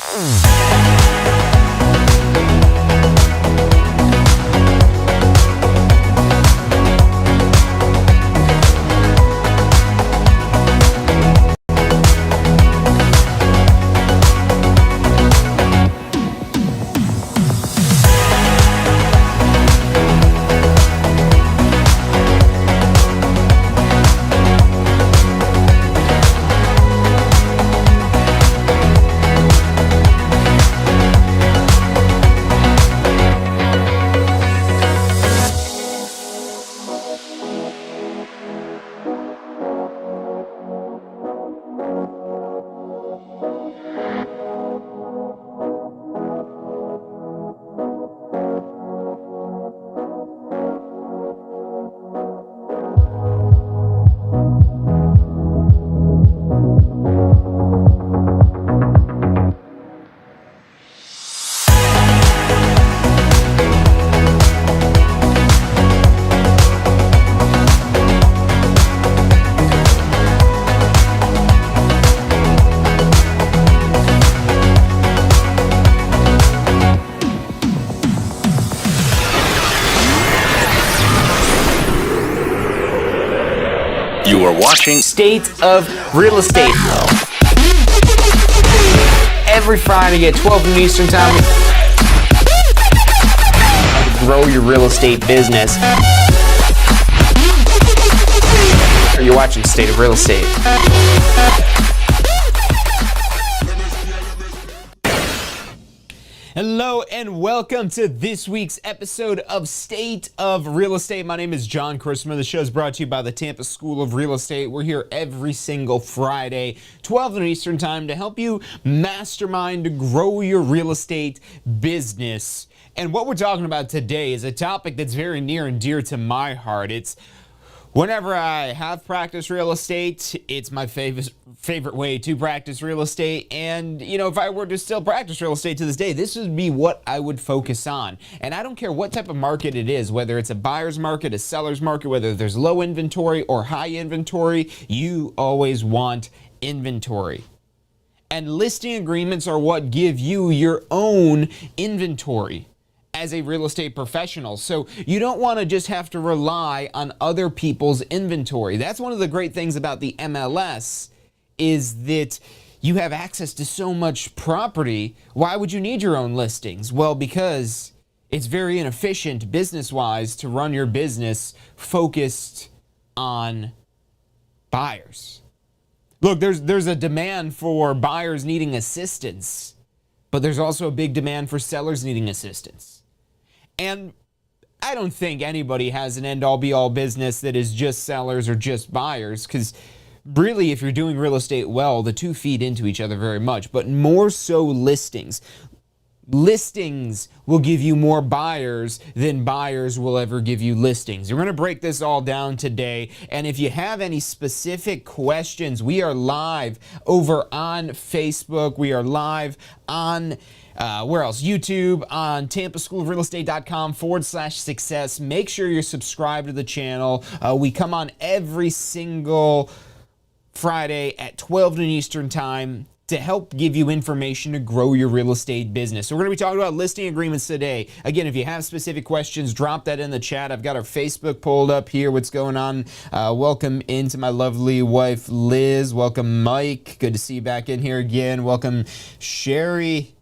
You are watching State of Real Estate. Every Friday at 12 noon Eastern Time. Grow your real estate business. You're watching State of Real Estate. Hello and welcome to this week's episode of State of Real Estate. My name is John Christopher. The show is brought to you by the Tampa School of Real Estate. We're here every single Friday, 12 noon Eastern Time, to help you mastermind to grow your real estate business. And what we're talking about today is a topic that's very near and dear to my heart. It's whenever I have practiced real estate, it's my favorite way to practice real estate. And, if I were to still practice real estate to this day, this would be what I would focus on. And I don't care what type of market it is, whether it's a buyer's market, a seller's market, whether there's low inventory or high inventory, you always want inventory. And listing agreements are what give you your own inventory as a real estate professional. So you don't want to just have to rely on other people's inventory. That's one of the great things about the MLS, is that you have access to so much property. Why would you need your own listings? Well, because it's very inefficient business-wise to run your business focused on buyers. Look, there's a demand for buyers needing assistance, but there's also a big demand for sellers needing assistance. And I don't think anybody has an end-all be-all business that is just sellers or just buyers, because really, if you're doing real estate well, the two feed into each other very much, but more so listings. Listings will give you more buyers than buyers will ever give you listings. We're going to break this all down today, and if you have any specific questions, we are live over on Facebook. We are live on where else? YouTube, on tampaschoolofrealestate.com/success. Make sure you're subscribed to the channel. We come on every single Friday at 12 noon Eastern Time to help give you information to grow your real estate business. So we're going to be talking about listing agreements today. Again, if you have specific questions, drop that in the chat. I've got our Facebook pulled up here. What's going on? Welcome into my lovely wife, Liz. Welcome, Mike. Good to see you back in here again. Welcome, Sherry.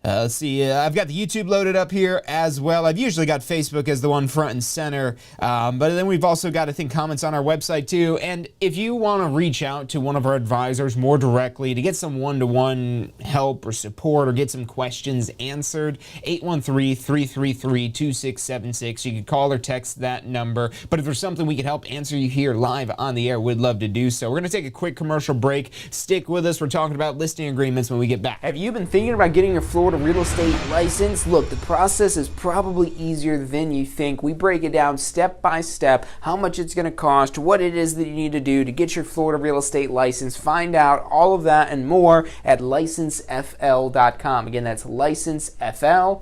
Let's see, I've got the YouTube loaded up here as well. I've usually got Facebook as the one front and center, but then we've also got, I think, comments on our website too. And if you want to reach out to one of our advisors more directly to get some one-to-one help or support or get some questions answered, 813-333-2676. You can call or text that number. But if there's something we can help answer you here live on the air, we'd love to do so. We're going to take a quick commercial break. Stick with us. We're talking about listing agreements when we get back. Have you been thinking about getting your Florida real estate license? Look, the process is probably easier than you think. We break it down step by step, how much it's going to cost, what it is that you need to do to get your Florida real estate license. Find out all of that and more at licensefl.com. Again, that's licensefl.com.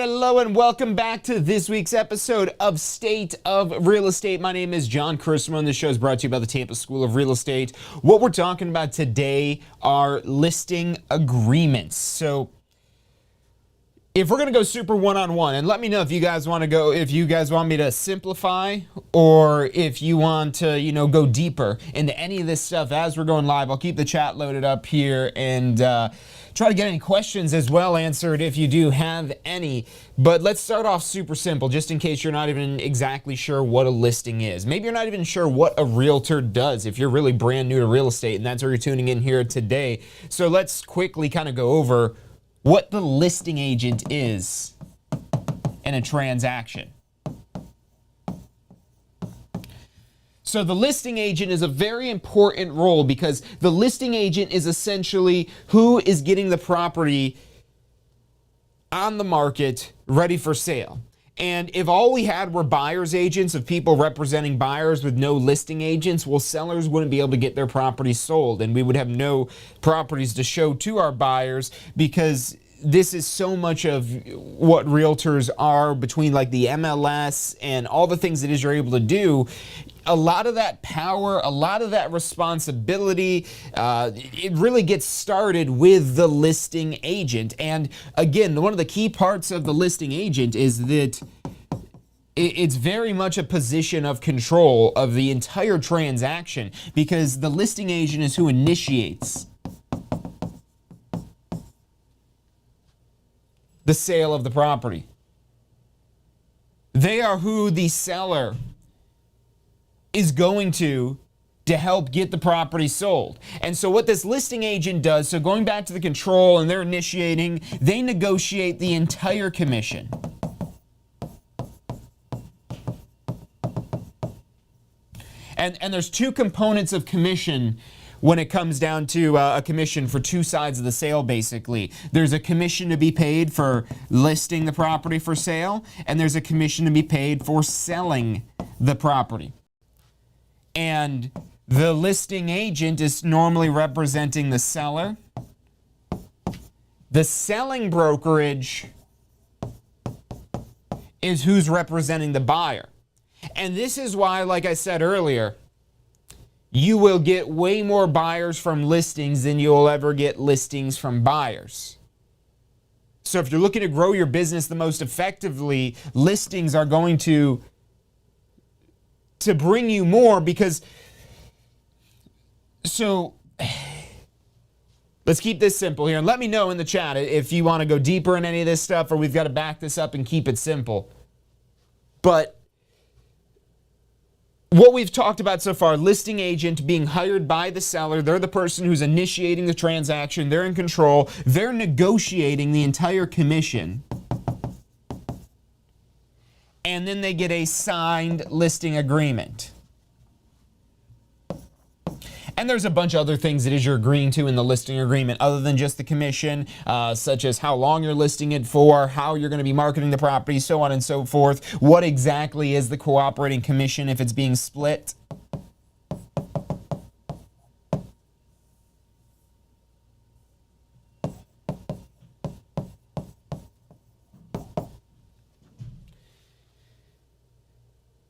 Hello and welcome back to this week's episode of State of Real Estate. My name is John Christman, and this show is brought to you by the Tampa School of Real Estate. What we're talking about today are listing agreements. So if we're going to go super one-on-one, and let me know if you guys want me to simplify or if you want to, go deeper into any of this stuff as we're going live. I'll keep the chat loaded up here and try to get any questions as well answered if you do have any. But let's start off super simple, just in case you're not even exactly sure what a listing is. Maybe you're not even sure what a realtor does if you're really brand new to real estate, and that's where you're tuning in here today. So let's quickly kind of go over what the listing agent is in a transaction. So the listing agent is a very important role because the listing agent is essentially who is getting the property on the market ready for sale. And if all we had were buyer's agents of people representing buyers with no listing agents, well, sellers wouldn't be able to get their properties sold, and we would have no properties to show to our buyers, because this is so much of what realtors are, between like the MLS and all the things it is you're able to do. A lot of that power, a lot of that responsibility, it really gets started with the listing agent. And again, one of the key parts of the listing agent is that it's very much a position of control of the entire transaction, because the listing agent is who initiates the sale of the property. They are who the seller is going to help get the property sold. And so what this listing agent does, so going back to the control, and they're initiating, they negotiate the entire commission. And there's two components of commission when it comes down to a commission for two sides of the sale, basically. There's a commission to be paid for listing the property for sale, and there's a commission to be paid for selling the property. And the listing agent is normally representing the seller. The selling brokerage is who's representing the buyer. And this is why, like I said earlier, you will get way more buyers from listings than you'll ever get listings from buyers. So if you're looking to grow your business the most effectively, listings are going to bring you more, because, so let's keep this simple here, and let me know in the chat if you want to go deeper in any of this stuff, or we've got to back this up and keep it simple. But what we've talked about so far, listing agent being hired by the seller, they're the person who's initiating the transaction, they're in control, they're negotiating the entire commission, and then they get a signed listing agreement. And there's a bunch of other things that is you're agreeing to in the listing agreement other than just the commission, such as how long you're listing it for, how you're going to be marketing the property, so on and so forth. What exactly is the cooperating commission if it's being split?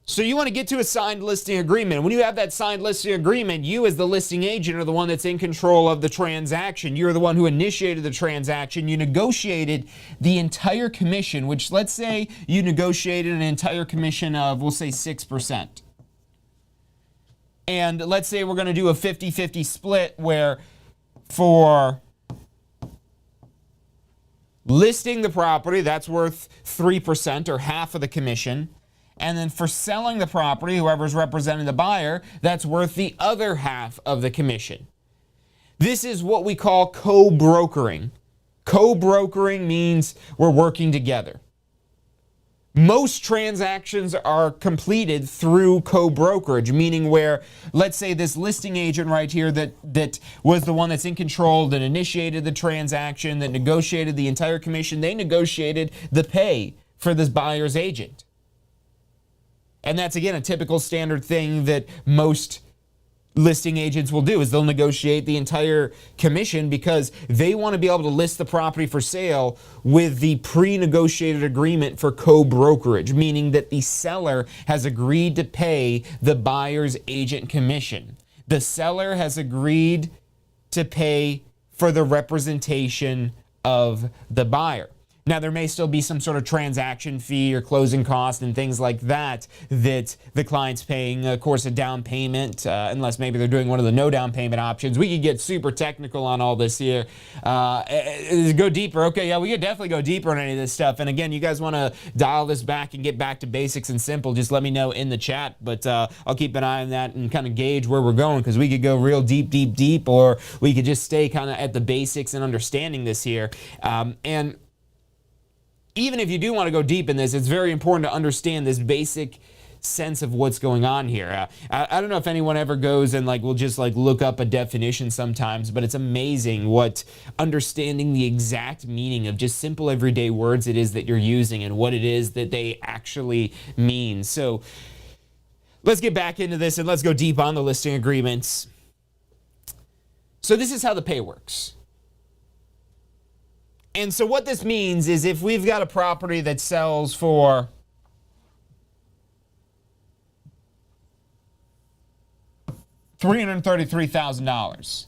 So you want to get to a signed listing agreement. When you have that signed listing agreement, you as the listing agent are the one that's in control of the transaction. You're the one who initiated the transaction. You negotiated the entire commission, which, let's say you negotiated an entire commission of, we'll say 6%. And let's say we're going to do a 50-50 split where for listing the property, that's worth 3% or half of the commission. And then for selling the property, whoever's representing the buyer, that's worth the other half of the commission. This is what we call co-brokering. Co-brokering means we're working together. Most transactions are completed through co-brokerage, meaning where, let's say this listing agent right here that was the one that's in control, that initiated the transaction, that negotiated the entire commission, they negotiated the pay for this buyer's agent. And that's, again, a typical standard thing that most listing agents will do is they'll negotiate the entire commission because they want to be able to list the property for sale with the pre-negotiated agreement for co-brokerage, meaning that the seller has agreed to pay the buyer's agent commission. The seller has agreed to pay for the representation of the buyer. Now, there may still be some sort of transaction fee or closing cost and things like that that the client's paying, of course, a down payment, unless maybe they're doing one of the no down payment options. We could get super technical on all this here. Go deeper. Okay, yeah, we could definitely go deeper on any of this stuff. And again, you guys want to dial this back and get back to basics and simple, just let me know in the chat. But I'll keep an eye on that and kind of gauge where we're going, because we could go real deep, or we could just stay kind of at the basics and understanding this here. And even if you do want to go deep in this, it's very important to understand this basic sense of what's going on here. I don't know if anyone ever goes and will just look up a definition sometimes, but it's amazing what understanding the exact meaning of just simple everyday words it is that you're using and what it is that they actually mean. So let's get back into this and let's go deep on the listing agreements. So this is how the pay works. And so what this means is if we've got a property that sells for $333,000,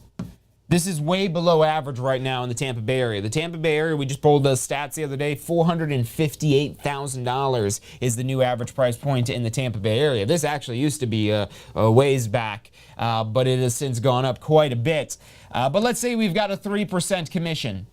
this is way below average right now in the Tampa Bay area. The Tampa Bay area, we just pulled the stats the other day, $458,000 is the new average price point in the Tampa Bay area. This actually used to be a ways back, but it has since gone up quite a bit. But let's say we've got a 3% commission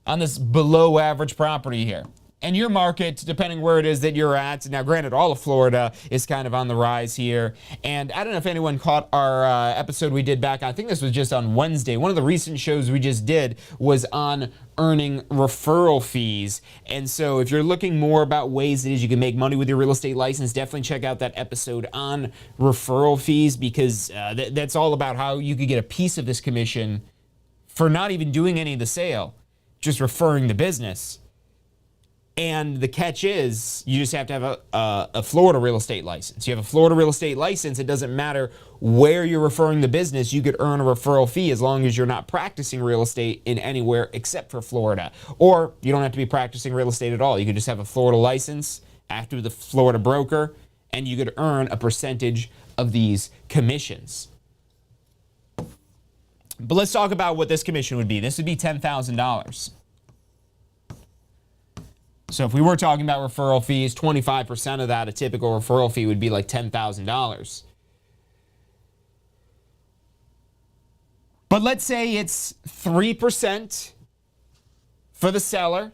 on this below average property here. And your market, depending where it is that you're at, now granted all of Florida is kind of on the rise here. And I don't know if anyone caught our episode we did back, I think this was just on Wednesday. One of the recent shows we just did was on earning referral fees. And so if you're looking more about ways that you can make money with your real estate license, definitely check out that episode on referral fees, because that's all about how you could get a piece of this commission for not even doing any of the sale, just referring the business. And the catch is you just have to have a Florida real estate license. You have a Florida real estate license, it doesn't matter where you're referring the business, you could earn a referral fee as long as you're not practicing real estate in anywhere except for Florida. Or you don't have to be practicing real estate at all. You could just have a Florida license, act with the Florida broker, and you could earn a percentage of these commissions. But let's talk about what this commission would be. This would be $10,000. So if we were talking about referral fees, 25% of that, a typical referral fee would be like $10,000. But let's say it's 3% for the seller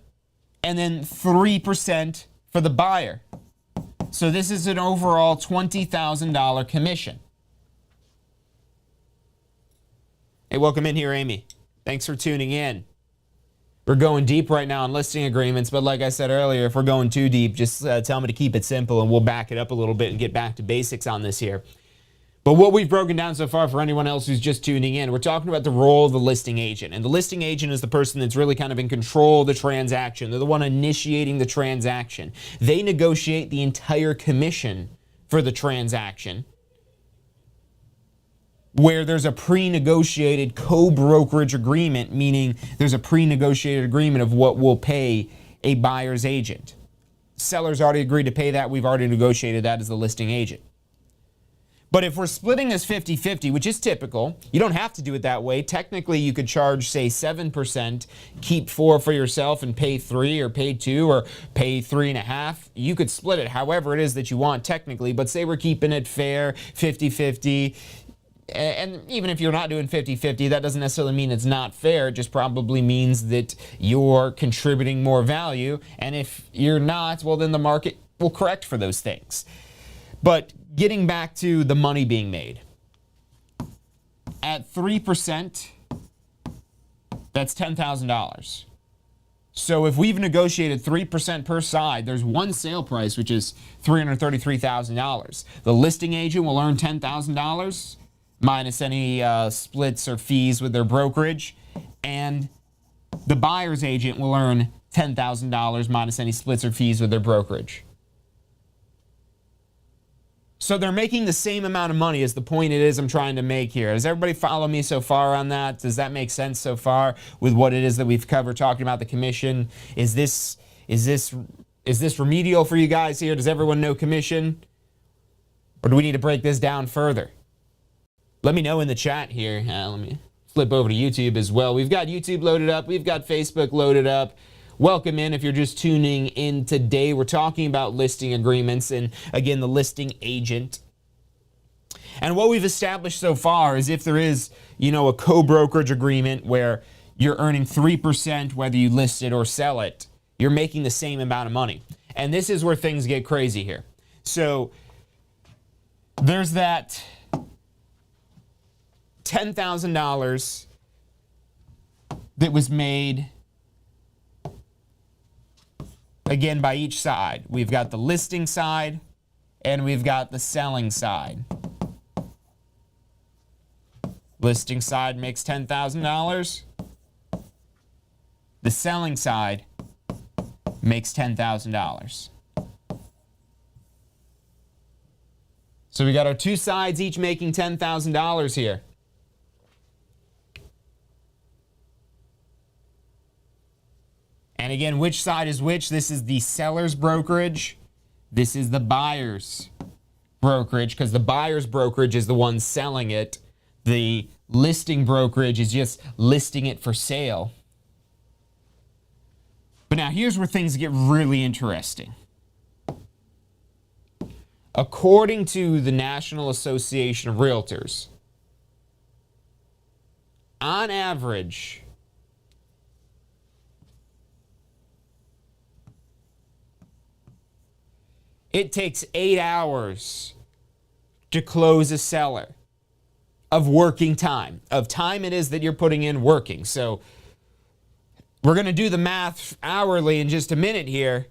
and then 3% for the buyer. So this is an overall $20,000 commission. Hey, welcome in here, Amy. Thanks for tuning in. We're going deep right now on listing agreements, but like I said earlier, if we're going too deep, just tell me to keep it simple and we'll back it up a little bit and get back to basics on this here. But what we've broken down so far for anyone else who's just tuning in, we're talking about the role of the listing agent. And the listing agent is the person that's really kind of in control of the transaction. They're the one initiating the transaction. They negotiate the entire commission for the transaction, where there's a pre-negotiated co-brokerage agreement, meaning there's a pre-negotiated agreement of what we'll pay a buyer's agent. Seller's already agreed to pay that. We've already negotiated that as the listing agent. But if we're splitting this 50-50, which is typical, you don't have to do it that way. Technically, you could charge, say, 7%, keep 4 for yourself and pay 3 or pay 2 or pay 3.5. You could split it however it is that you want technically, but say we're keeping it fair, 50-50. And even if you're not doing 50-50, that doesn't necessarily mean it's not fair. It just probably means that you're contributing more value. And if you're not, well, then the market will correct for those things. But getting back to the money being made, at 3%, that's $10,000. So if we've negotiated 3% per side, there's one sale price, which is $333,000. The listing agent will earn $10,000 minus any splits or fees with their brokerage, and the buyer's agent will earn $10,000 minus any splits or fees with their brokerage. So they're making the same amount of money is the point it is I'm trying to make here. Does everybody follow me so far on that? Does that make sense so far with what it is that we've covered talking about the commission? Is this remedial for you guys here? Does everyone know commission? Or do we need to break this down further? Let me know in the chat here. Let me flip over to YouTube as well. We've got YouTube loaded up. We've got Facebook loaded up. Welcome in if you're just tuning in today. We're talking about listing agreements and, again, the listing agent. And what we've established so far is if there is, a co-brokerage agreement where you're earning 3% whether you list it or sell it, you're making the same amount of money. And this is where things get crazy here. So there's that $10,000 that was made, again, by each side. We've got the listing side and we've got the selling side. Listing side makes $10,000. The selling side makes $10,000. So we got our two sides each making $10,000 here. And again, which side is which? This is the seller's brokerage. This is the buyer's brokerage, because the buyer's brokerage is the one selling it. The listing brokerage is just listing it for sale. But now here's where things get really interesting. According to the National Association of Realtors, on average, it takes 8 hours to close a seller of working time, of time it is that you're putting in working. So we're going to do the math hourly in just a minute here,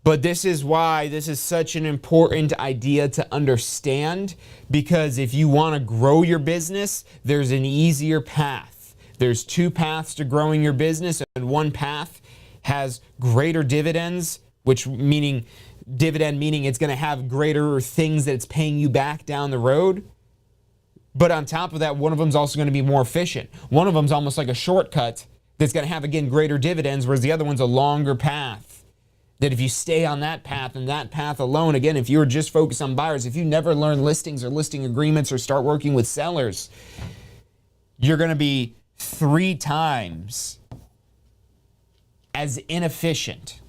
but this is why this is such an important idea to understand, because if you want to grow your business, there's an easier path. There's two paths to growing your business, and one path has greater dividends, meaning it's going to have greater things that it's paying you back down the road. But on top of that, one of them is also going to be more efficient. One of them is almost like a shortcut that's going to have, again, greater dividends, whereas the other one's a longer path. That if you stay on that path and that path alone, again, if you're just focused on buyers, if you never learn listings or listing agreements or start working with sellers, you're going to be 3 times as inefficient.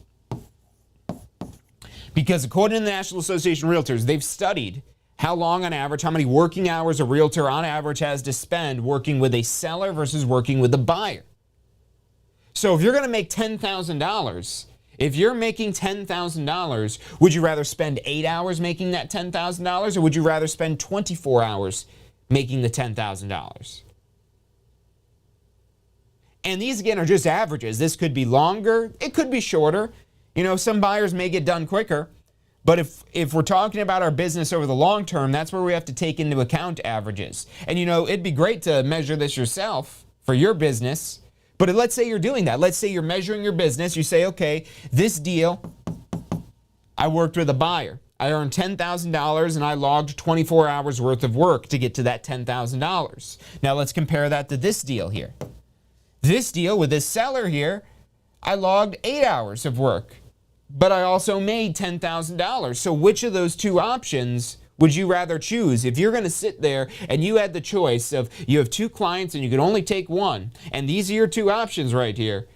Because according to the National Association of Realtors, they've studied how long on average, how many working hours a realtor on average has to spend working with a seller versus working with a buyer. So if you're going to make $10,000, if you're making $10,000, would you rather spend 8 hours making that $10,000, or would you rather spend 24 hours making the $10,000? And these, again, are just averages. This could be longer. It could be shorter. Some buyers may get done quicker. But if we're talking about our business over the long term, that's where we have to take into account averages. And, it'd be great to measure this yourself for your business. But let's say you're doing that. Let's say you're measuring your business. You say, okay, this deal, I worked with a buyer. I earned $10,000 and I logged 24 hours worth of work to get to that $10,000. Now let's compare that to this deal here. This deal with this seller here, I logged 8 hours of work, but I also made $10,000. So which of those two options would you rather choose? If you're going to sit there and you had the choice of, you have 2 clients and you can only take one, and these are your 2 options right here,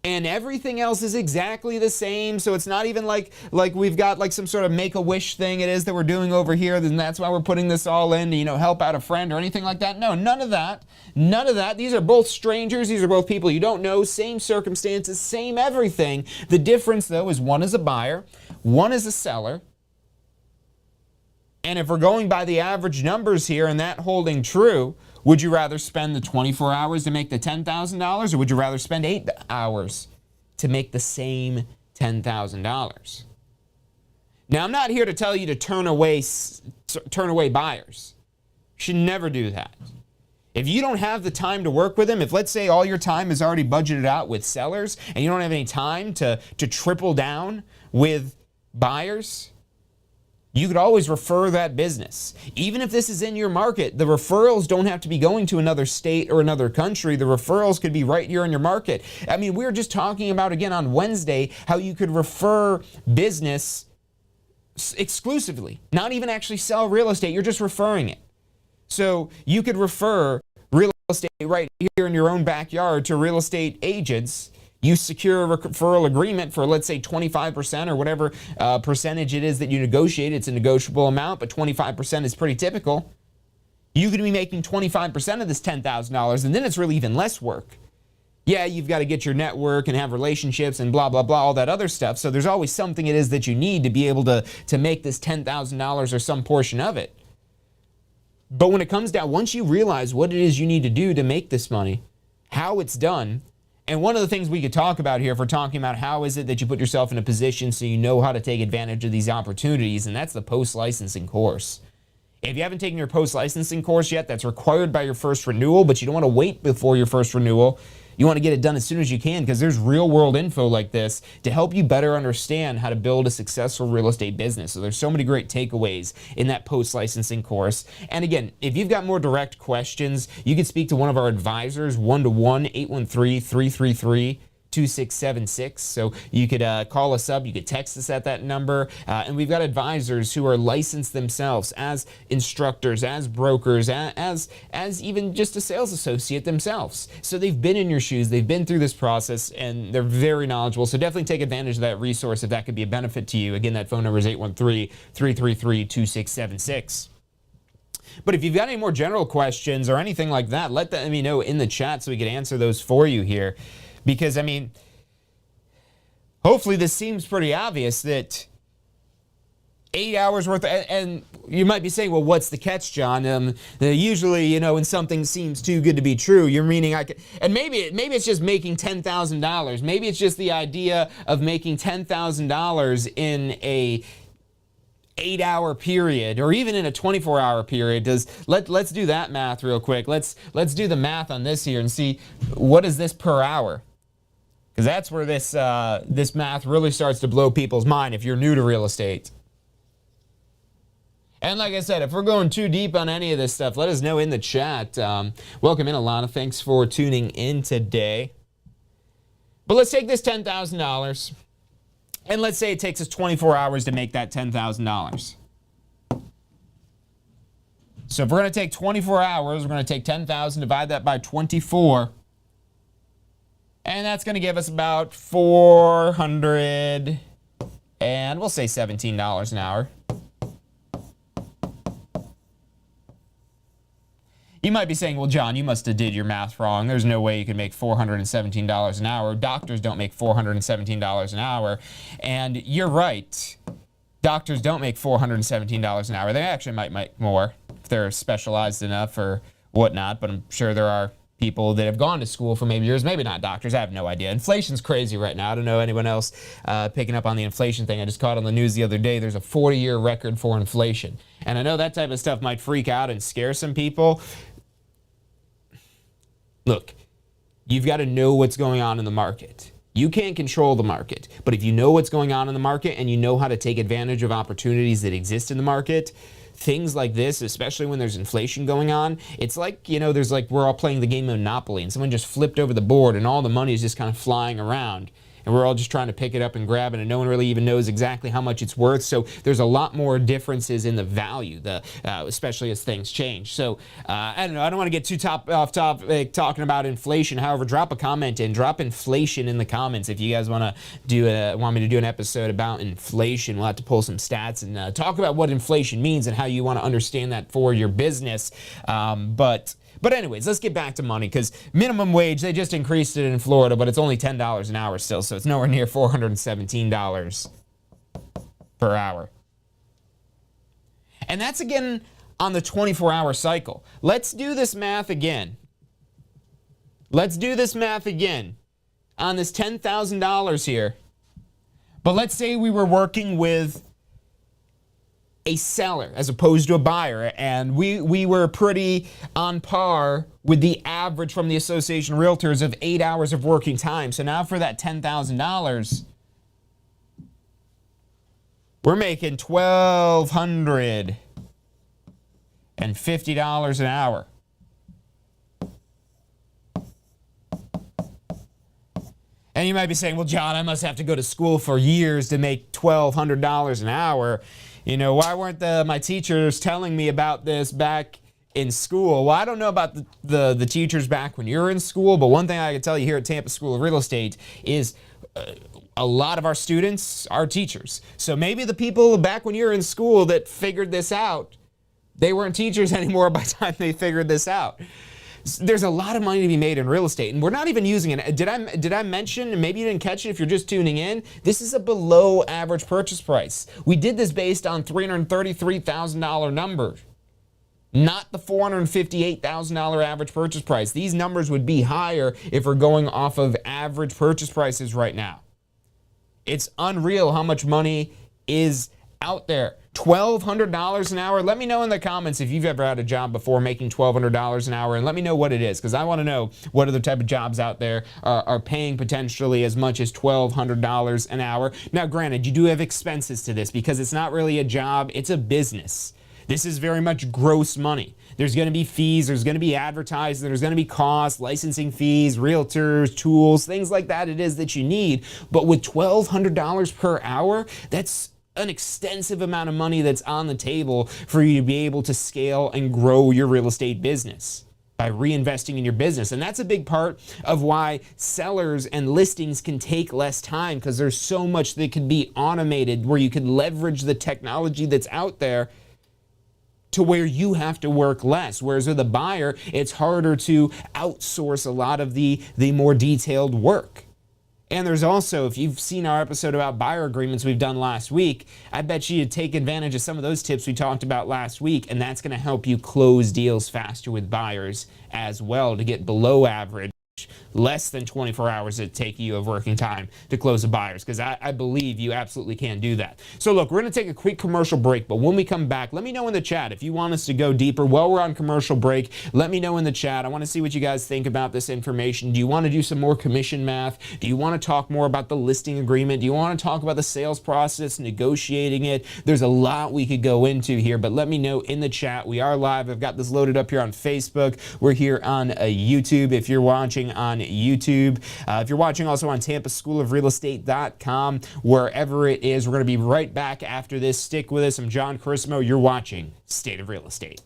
and everything else is exactly the same, so it's not even like we've got like some sort of make-a-wish thing it is that we're doing over here, then that's why we're putting this all in to, help out a friend or anything like that. No, none of that. None of that. These are both strangers. These are both people you don't know, same circumstances, same everything. The difference, though, is one is a buyer, one is a seller. And if we're going by the average numbers here and that holding true, would you rather spend the 24 hours to make the $10,000, or would you rather spend 8 hours to make the same $10,000? Now, I'm not here to tell you to turn away buyers. You should never do that. If you don't have the time to work with them, if let's say all your time is already budgeted out with sellers and you don't have any time to triple down with buyers, You could always refer that business. Even if this is in your market, the referrals don't have to be going to another state or another country. The referrals could be right here in your market. I mean, we were just talking about, again, on Wednesday, how you could refer business exclusively, not even actually sell real estate. You're just referring it. So you could refer real estate right here in your own backyard to real estate agents. You secure a referral agreement for, let's say, 25% or whatever percentage it is that you negotiate. It's a negotiable amount, but 25% is pretty typical. You could be making 25% of this $10,000, and then it's really even less work. Yeah, you've got to get your network and have relationships and blah, blah, blah, all that other stuff. So there's always something it is that you need to be able to make this $10,000 or some portion of it. But when it comes down, once you realize what it is you need to do to make this money, how it's done, and one of the things we could talk about here, if we're talking about how is it that you put yourself in a position so you know how to take advantage of these opportunities, and that's the post-licensing course. If you haven't taken your post-licensing course yet, that's required by your first renewal, but you don't want to wait before your first renewal. You want to get it done as soon as you can because there's real-world info like this to help you better understand how to build a successful real estate business. So there's so many great takeaways in that post-licensing course. And again, if you've got more direct questions, you can speak to one of our advisors, 1-813-333-2676. So you could call us up, you could text us at that number, and we've got advisors who are licensed themselves as instructors, as brokers, as even just a sales associate themselves. So they've been in your shoes, they've been through this process, and they're very knowledgeable. So definitely take advantage of that resource if that could be a benefit to you. Again, that phone number is 813-333-2676. But if you've got any more general questions or anything like that, let me know in the chat so we can answer those for you here. Because, I mean, hopefully this seems pretty obvious that 8 hours worth, and you might be saying, well, what's the catch, John? Usually, you know, when something seems too good to be true, you're meaning and maybe it's just making $10,000. Maybe it's just the idea of making $10,000 in a 8-hour period, or even in a 24-hour period. Let's do that math real quick. Let's do the math on this here and see what is this per hour. Because that's where this math really starts to blow people's mind if you're new to real estate. And like I said, if we're going too deep on any of this stuff, let us know in the chat. Welcome in, Alana. Thanks for tuning in today. But let's take this $10,000, and let's say it takes us 24 hours to make that $10,000. So if we're going to take 24 hours, we're going to take 10,000, divide that by 24. And that's going to give us about $400 and we'll say $17 an hour. You might be saying, well, John, you must have did your math wrong. There's no way you could make $417 an hour. Doctors don't make $417 an hour. And you're right. Doctors don't make $417 an hour. They actually might make more if they're specialized enough or whatnot, but I'm sure there are people that have gone to school for maybe years, maybe not doctors, I have no idea. Inflation's crazy right now. I don't know anyone else picking up on the inflation thing. I just caught on the news the other day, there's a 40-year record for inflation. And I know that type of stuff might freak out and scare some people. Look, you've got to know what's going on in the market. You can't control the market, but if you know what's going on in the market and you know how to take advantage of opportunities that exist in the market, things like this, especially when there's inflation going on, it's like, you know, there's like we're all playing the game of Monopoly and someone just flipped over the board and all the money is just kind of flying around. And we're all just trying to pick it up and grab it, and no one really even knows exactly how much it's worth. So there's a lot more differences in the value, especially as things change. So I don't know. I don't want to get too off topic talking about inflation. However, drop a comment in. Drop inflation in the comments if you guys want me to do an episode about inflation. We'll have to pull some stats and talk about what inflation means and how you want to understand that for your business. But anyways, let's get back to money, because minimum wage, they just increased it in Florida, but it's only $10 an hour still, so it's nowhere near $417 per hour. And that's, again, on the 24-hour cycle. Let's do this math again. Let's do this math again on this $10,000 here. But let's say we were working with a seller as opposed to a buyer, and we were pretty on par with the average from the Association of Realtors of 8 hours of working time. So now for that $10,000, We're making $1,250 an hour. And you might be saying, well, John, I must have to go to school for years to make $1,200 an hour. You know, why weren't my teachers telling me about this back in school? Well, I don't know about the teachers back when you're in school, but one thing I can tell you here at Tampa School of Real Estate is a lot of our students are teachers. So maybe the people back when you were in school that figured this out, they weren't teachers anymore by the time they figured this out. There's a lot of money to be made in real estate, and we're not even using it. Did I mention, and maybe you didn't catch it if you're just tuning in, this is a below average purchase price. We did this based on $333,000 numbers, not the $458,000 average purchase price. These numbers would be higher if we're going off of average purchase prices right now. It's unreal how much money is out there. $1,200 an hour. Let me know in the comments if you've ever had a job before making $1,200 an hour, and let me know what it is, because I want to know what other type of jobs out there are paying potentially as much as $1,200 an hour. Now, granted, you do have expenses to this because it's not really a job, it's a business. This is very much gross money. There's going to be fees, there's going to be advertising, there's going to be costs, licensing fees, realtors, tools, things like that it is that you need. But with $1,200 per hour, that's an extensive amount of money that's on the table for you to be able to scale and grow your real estate business by reinvesting in your business. And that's a big part of why sellers and listings can take less time, because there's so much that can be automated where you can leverage the technology that's out there to where you have to work less. Whereas with a buyer, it's harder to outsource a lot of the more detailed work. And there's also, if you've seen our episode about buyer agreements we've done last week, I bet you take advantage of some of those tips we talked about last week, and that's going to help you close deals faster with buyers as well to get below average, less than 24 hours it take you of working time to close the buyers, because I believe you absolutely can do that. So look, we're going to take a quick commercial break, but when we come back, let me know in the chat if you want us to go deeper while we're on commercial break. Let me know in the chat. I want to see what you guys think about this information. Do you want to do some more commission math? Do you want to talk more about the listing agreement? Do you want to talk about the sales process, negotiating it? There's a lot we could go into here, but let me know in the chat. We are live. I've got this loaded up here on Facebook. We're here on YouTube if you're watching on YouTube. If you're watching also on tampaschoolofrealestate.com, wherever it is, we're going to be right back after this. Stick with us. I'm John Chrismo. You're watching State of Real Estate.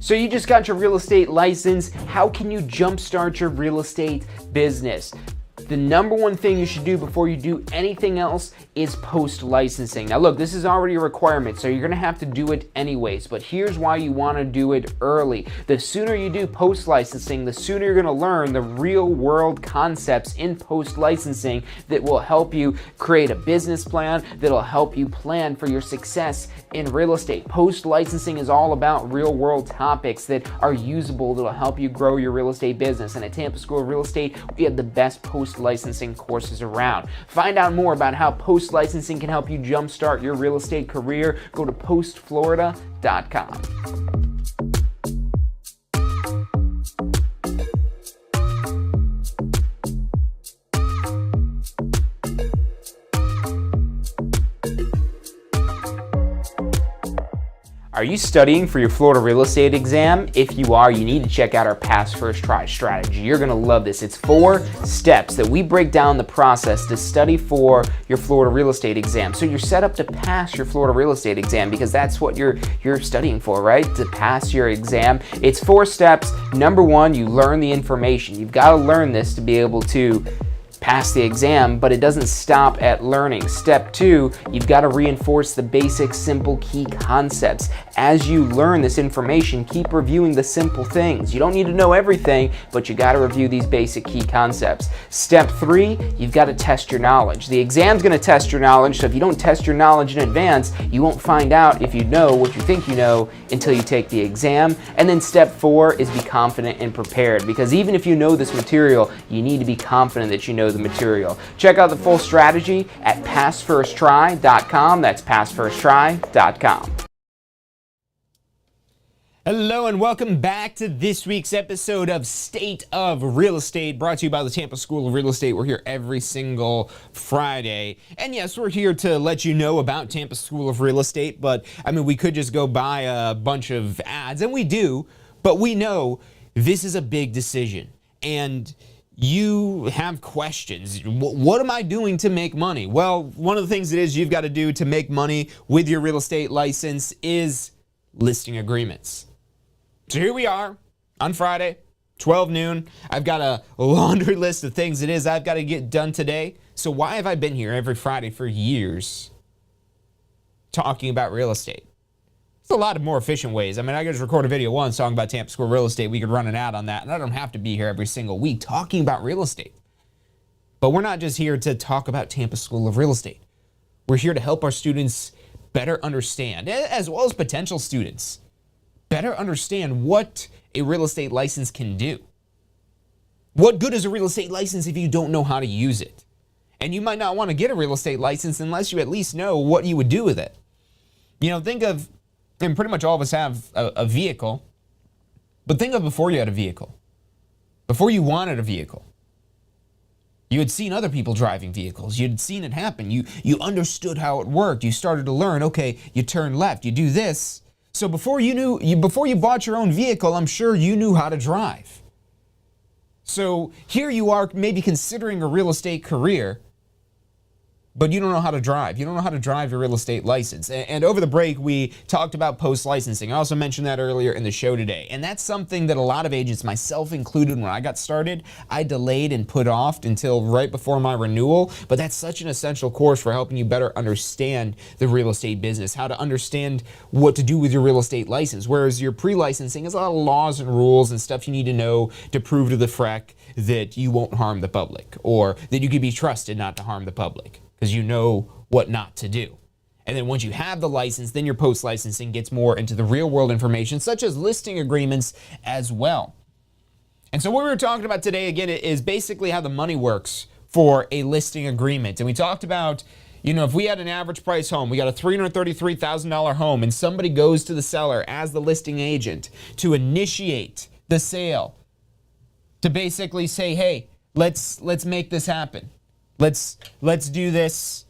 So you just got your real estate license. How can you jumpstart your real estate business? The number one thing you should do before you do anything else is post-licensing. Now look, this is already a requirement, so you're gonna have to do it anyways, but here's why you wanna do it early. The sooner you do post-licensing, the sooner you're gonna learn the real-world concepts in post-licensing that will help you create a business plan, that'll help you plan for your success in real estate. Post-licensing is all about real-world topics that are usable, that'll help you grow your real estate business. And at Tampa School of Real Estate, we have the best post-licensing courses around. Find out more about how post-licensing can help you jumpstart your real estate career. Go to postflorida.com. Are you studying for your Florida real estate exam? If you are, you need to check out our Pass First Try strategy. You're gonna love this. It's 4 steps that we break down the process to study for your Florida real estate exam. So you're set up to pass your Florida real estate exam, because that's what you're studying for, right? To pass your exam. It's 4 steps. Number 1, you learn the information. You've got to learn this to be able to pass the exam, but it doesn't stop at learning. Step 2, you've got to reinforce the basic, simple, key concepts. As you learn this information, keep reviewing the simple things. You don't need to know everything, but you got to review these basic key concepts. Step 3, you've got to test your knowledge. The exam's going to test your knowledge, so if you don't test your knowledge in advance, you won't find out if you know what you think you know until you take the exam. And then step 4 is be confident and prepared, because even if you know this material, you need to be confident that you know the material. Check out the full strategy at passfirsttry.com. That's passfirsttry.com. Hello and welcome back to this week's episode of State of Real Estate, brought to you by the Tampa School of Real Estate. We're here every single Friday. And yes, we're here to let you know about Tampa School of Real Estate, but I mean, we could just go buy a bunch of ads, and we do, but we know this is a big decision. And you have questions. What am I doing to make money? Well, one of the things it is you've got to do to make money with your real estate license is listing agreements. So here we are on Friday, 12 noon. I've got a laundry list of things it is I've got to get done today. So why have I been here every Friday for years talking about real estate? There's a lot of more efficient ways. I mean, I could just record a video once talking about Tampa School Real Estate. We could run an ad on that, and I don't have to be here every single week talking about real estate. But we're not just here to talk about Tampa School of Real Estate. We're here to help our students better understand, as well as potential students, better understand what a real estate license can do. What good is a real estate license if you don't know how to use it? And you might not want to get a real estate license unless you at least know what you would do with it. You know, think of, and pretty much all of us have a vehicle, but think of before you had a vehicle, before you wanted a vehicle. You had seen other people driving vehicles. You'd seen it happen. You understood how it worked. You started to learn, okay, you turn left, you do this. So before you bought your own vehicle, I'm sure you knew how to drive. So here you are maybe considering a real estate career, but you don't know how to drive. You don't know how to drive your real estate license. And over the break, we talked about post-licensing. I also mentioned that earlier in the show today. And that's something that a lot of agents, myself included, when I got started, I delayed and put off until right before my renewal. But that's such an essential course for helping you better understand the real estate business, how to understand what to do with your real estate license. Whereas your pre-licensing is a lot of laws and rules and stuff you need to know to prove to the FREC that you won't harm the public, or that you can be trusted not to harm the public, because you know what not to do. And then once you have the license, then your post-licensing gets more into the real-world information, such as listing agreements as well. And so what we were talking about today, again, is basically how the money works for a listing agreement. And we talked about, you know, if we had an average price home, we got a $333,000 home, and somebody goes to the seller as the listing agent to initiate the sale, to basically say, hey, let's make this happen. Let's do this.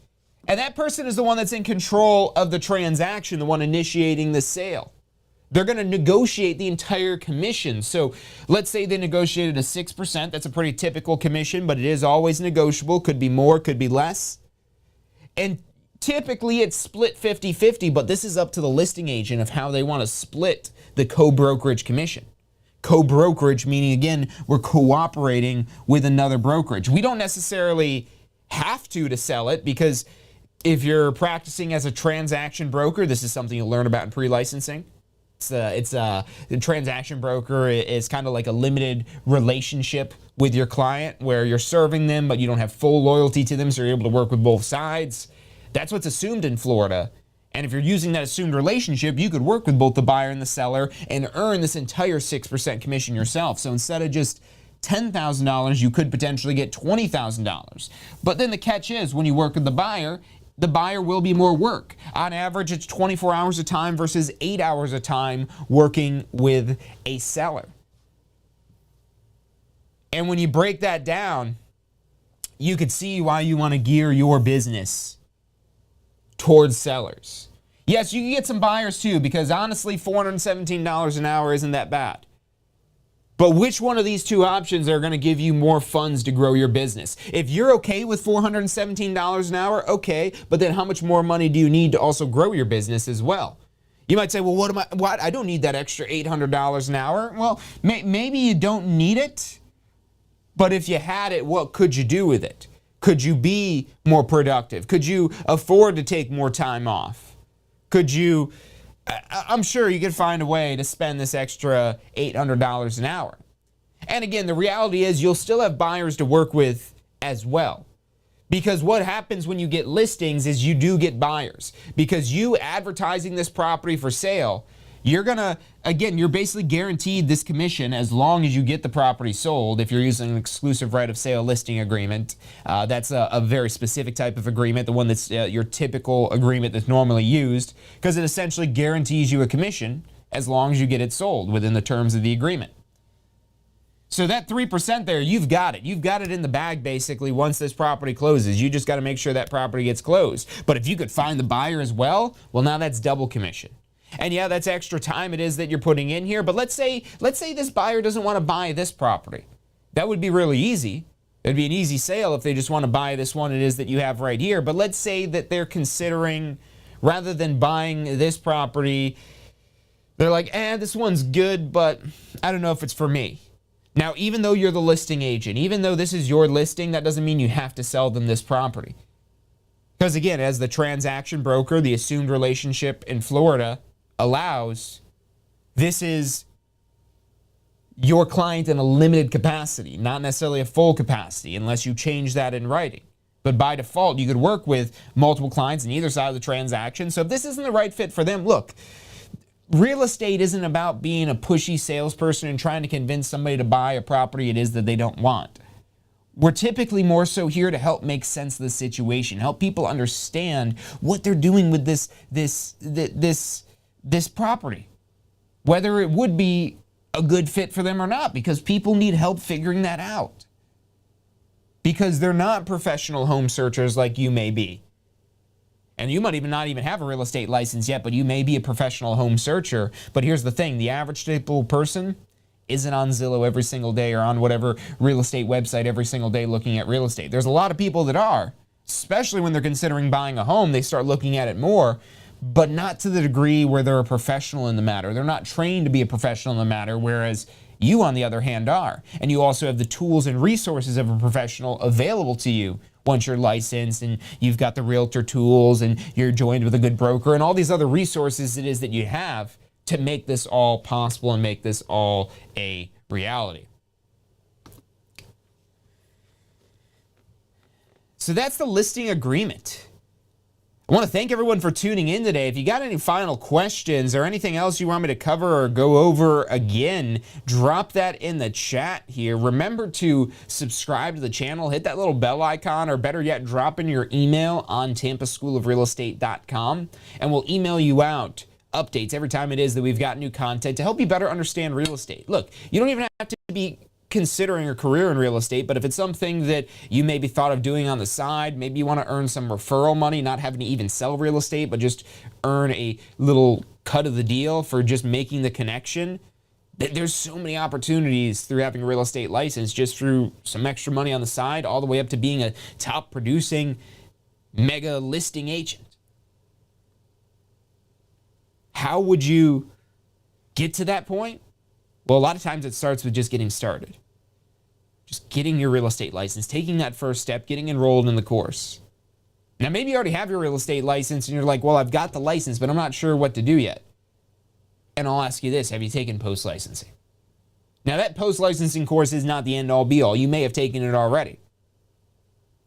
And that person is the one that's in control of the transaction, the one initiating the sale. They're going to negotiate the entire commission. So let's say they negotiated a 6%. That's a pretty typical commission, but it is always negotiable. Could be more, could be less. And typically it's split 50-50, but this is up to the listing agent of how they want to split the co-brokerage commission. Co-brokerage meaning, again, we're cooperating with another brokerage. We don't necessarily have to sell it, because if you're practicing as a transaction broker, this is something you'll learn about in pre-licensing. The transaction broker is kind of like a limited relationship with your client where you're serving them, but you don't have full loyalty to them, so you're able to work with both sides. That's what's assumed in Florida. And if you're using that assumed relationship, you could work with both the buyer and the seller and earn this entire 6% commission yourself. So instead of just $10,000, you could potentially get $20,000. But then the catch is, when you work with the buyer will be more work. On average, it's 24 hours of time versus 8 hours of time working with a seller. And when you break that down, you could see why you want to gear your business towards sellers. Yes, you can get some buyers too, because honestly, $417 an hour isn't that bad. But which one of these two options are going to give you more funds to grow your business? If you're okay with $417 an hour, okay, but then how much more money do you need to also grow your business as well? You might say, well, what? I don't need that extra $800 an hour. Well, maybe you don't need it, but if you had it, what could you do with it? Could you be more productive? Could you afford to take more time off? Could you, I'm sure you could find a way to spend this extra $800 an hour. And again, the reality is you'll still have buyers to work with as well. Because what happens when you get listings is you do get buyers. Because you advertising this property for sale, you're basically guaranteed this commission as long as you get the property sold. If you're using an exclusive right of sale listing agreement, that's a very specific type of agreement, the one that's your typical agreement that's normally used, because it essentially guarantees you a commission as long as you get it sold within the terms of the agreement. So that 3% there, you've got it. You've got it in the bag, basically, once this property closes. You just got to make sure that property gets closed. But if you could find the buyer as well, now that's double commission. And yeah, that's extra time it is that you're putting in here. But let's say this buyer doesn't want to buy this property. That would be really easy. It'd be an easy sale if they just want to buy this one it is that you have right here. But let's say that they're considering, rather than buying this property, they're like, this one's good, but I don't know if it's for me. Now, even though you're the listing agent, even though this is your listing, that doesn't mean you have to sell them this property. Because again, as the transaction broker, the assumed relationship in Florida allows, this is your client in a limited capacity, not necessarily a full capacity, unless you change that in writing. But by default, you could work with multiple clients on either side of the transaction. So if this isn't the right fit for them, look, real estate isn't about being a pushy salesperson and trying to convince somebody to buy a property it is that they don't want. We're typically more so here to help make sense of the situation, help people understand what they're doing with this property, whether it would be a good fit for them or not, because people need help figuring that out. Because they're not professional home searchers like you may be. And you might not even have a real estate license yet, but you may be a professional home searcher. But here's the thing, the average typical person isn't on Zillow every single day or on whatever real estate website every single day looking at real estate. There's a lot of people that are, especially when they're considering buying a home, they start looking at it more, but not to the degree where they're a professional in the matter. They're not trained to be a professional in the matter, whereas you, on the other hand, are. And you also have the tools and resources of a professional available to you once you're licensed and you've got the realtor tools and you're joined with a good broker and all these other resources it is that you have to make this all possible and make this all a reality. So that's the listing agreement. I want to thank everyone for tuning in today. If you got any final questions or anything else you want me to cover or go over again, drop that in the chat here. Remember to subscribe to the channel, hit that little bell icon, or better yet, drop in your email on tampaschoolofrealestate.com, and we'll email you out updates every time it is that we've got new content to help you better understand real estate. Look, you don't even have to be considering a career in real estate, but if it's something that you maybe thought of doing on the side, maybe you want to earn some referral money, not having to even sell real estate, but just earn a little cut of the deal for just making the connection. There's so many opportunities through having a real estate license, just through some extra money on the side, all the way up to being a top producing mega listing agent. How would you get to that point? Well, a lot of times it starts with just getting started. Just getting your real estate license, taking that first step, getting enrolled in the course. Now, maybe you already have your real estate license and you're like, well, I've got the license, but I'm not sure what to do yet. And I'll ask you this, have you taken post-licensing? Now, that post-licensing course is not the end-all be-all. You may have taken it already.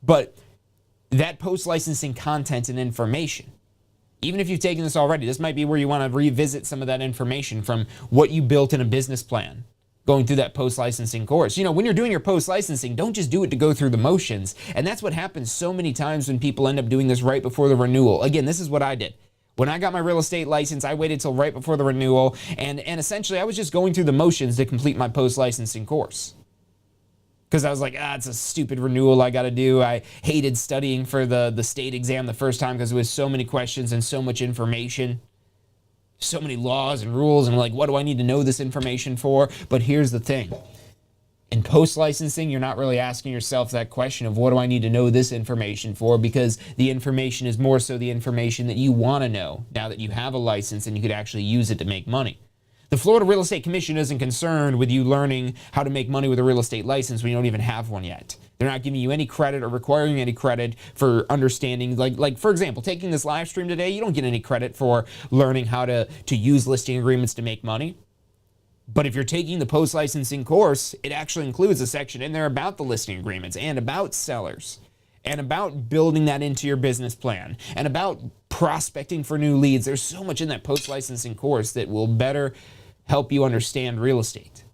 But that post-licensing content and information, even if you've taken this already, this might be where you want to revisit some of that information from what you built in a business plan, going through that post-licensing course. You know, when you're doing your post-licensing, don't just do it to go through the motions. And that's what happens so many times when people end up doing this right before the renewal. Again, this is what I did. When I got my real estate license, I waited till right before the renewal, and essentially I was just going through the motions to complete my post-licensing course. Because I was like, it's a stupid renewal I got to do. I hated studying for the state exam the first time because there was so many questions and so much information, so many laws and rules, and I'm like, what do I need to know this information for? But here's the thing. In post-licensing, you're not really asking yourself that question of what do I need to know this information for, because the information is more so the information that you want to know now that you have a license and you could actually use it to make money. The Florida Real Estate Commission isn't concerned with you learning how to make money with a real estate license when you don't even have one yet. They're not giving you any credit or requiring any credit for understanding. Like for example, taking this live stream today, you don't get any credit for learning how to use listing agreements to make money. But if you're taking the post-licensing course, it actually includes a section in there about the listing agreements and about sellers and about building that into your business plan and about prospecting for new leads. There's so much in that post-licensing course that will better help you understand real estate.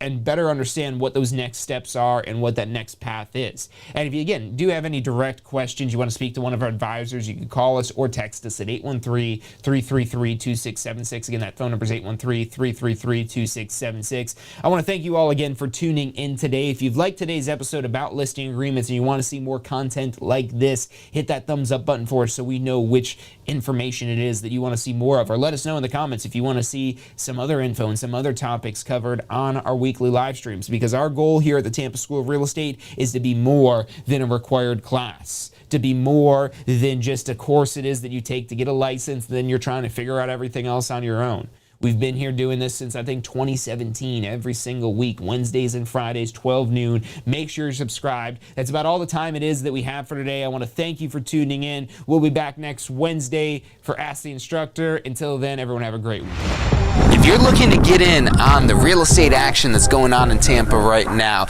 and better understand what those next steps are and what that next path is. And if you, again, do have any direct questions, you want to speak to one of our advisors, you can call us or text us at 813-333-2676. Again, that phone number is 813-333-2676. I want to thank you all again for tuning in today. If you've liked today's episode about listing agreements and you want to see more content like this, hit that thumbs up button for us so we know which information it is that you want to see more of, or let us know in the comments if you want to see some other info and some other topics covered on our weekly live streams, because our goal here at the Tampa School of Real Estate is to be more than a required class, to be more than just a course it is that you take to get a license, then you're trying to figure out everything else on your own. We've been here doing this since, I think, 2017, every single week, Wednesdays and Fridays, 12 noon. Make sure you're subscribed. That's about all the time it is that we have for today. I want to thank you for tuning in. We'll be back next Wednesday for Ask the Instructor. Until then, everyone have a great week. If you're looking to get in on the real estate action that's going on in Tampa right now,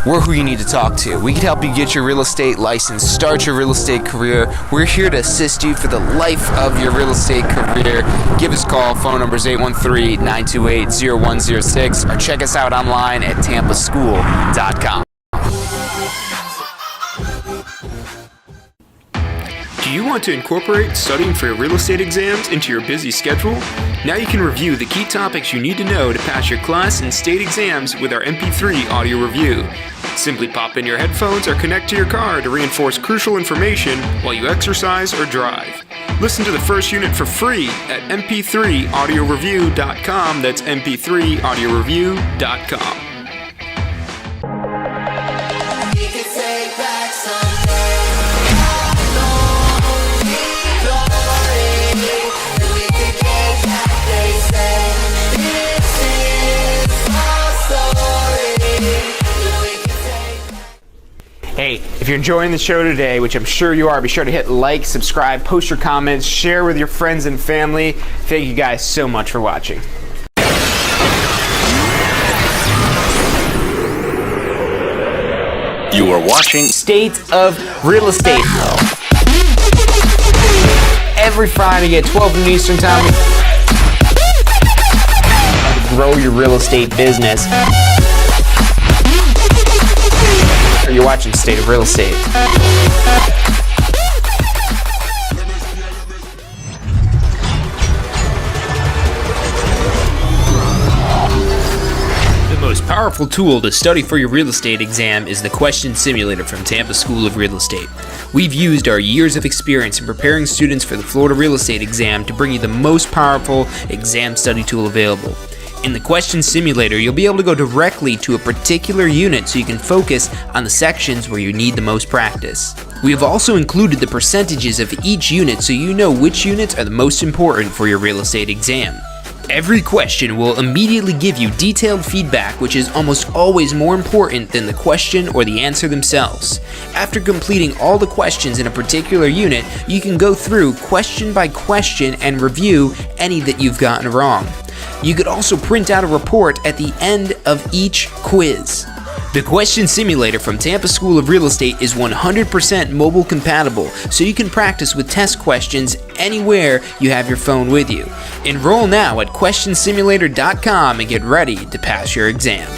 we're who you need to talk to. We can help you get your real estate license, start your real estate career. We're here to assist you for the life of your real estate career. Give us a call. Phone number is 813-928-0106, or check us out online at tampaschool.com. Do you want to incorporate studying for your real estate exams into your busy schedule? Now you can review the key topics you need to know to pass your class and state exams with our MP3 audio review. Simply pop in your headphones or connect to your car to reinforce crucial information while you exercise or drive. Listen to the first unit for free at mp3audioreview.com. That's mp3audioreview.com. Hey, if you're enjoying the show today, which I'm sure you are, be sure to hit like, subscribe, post your comments, share with your friends and family. Thank you guys so much for watching. You are watching State of Real Estate. Every Friday at 12 noon Eastern Time. Grow your real estate business. You're watching State of Real Estate. The most powerful tool to study for your real estate exam is the Question Simulator from Tampa School of Real Estate. We've used our years of experience in preparing students for the Florida real estate exam to bring you the most powerful exam study tool available. In the Question Simulator, you'll be able to go directly to a particular unit so you can focus on the sections where you need the most practice. We have also included the percentages of each unit so you know which units are the most important for your real estate exam. Every question will immediately give you detailed feedback, which is almost always more important than the question or the answer themselves. After completing all the questions in a particular unit, you can go through question by question and review any that you've gotten wrong. You could also print out a report at the end of each quiz. The Question Simulator from Tampa School of Real Estate is 100% mobile compatible, so you can practice with test questions anywhere you have your phone with you. Enroll now at questionsimulator.com and get ready to pass your exam.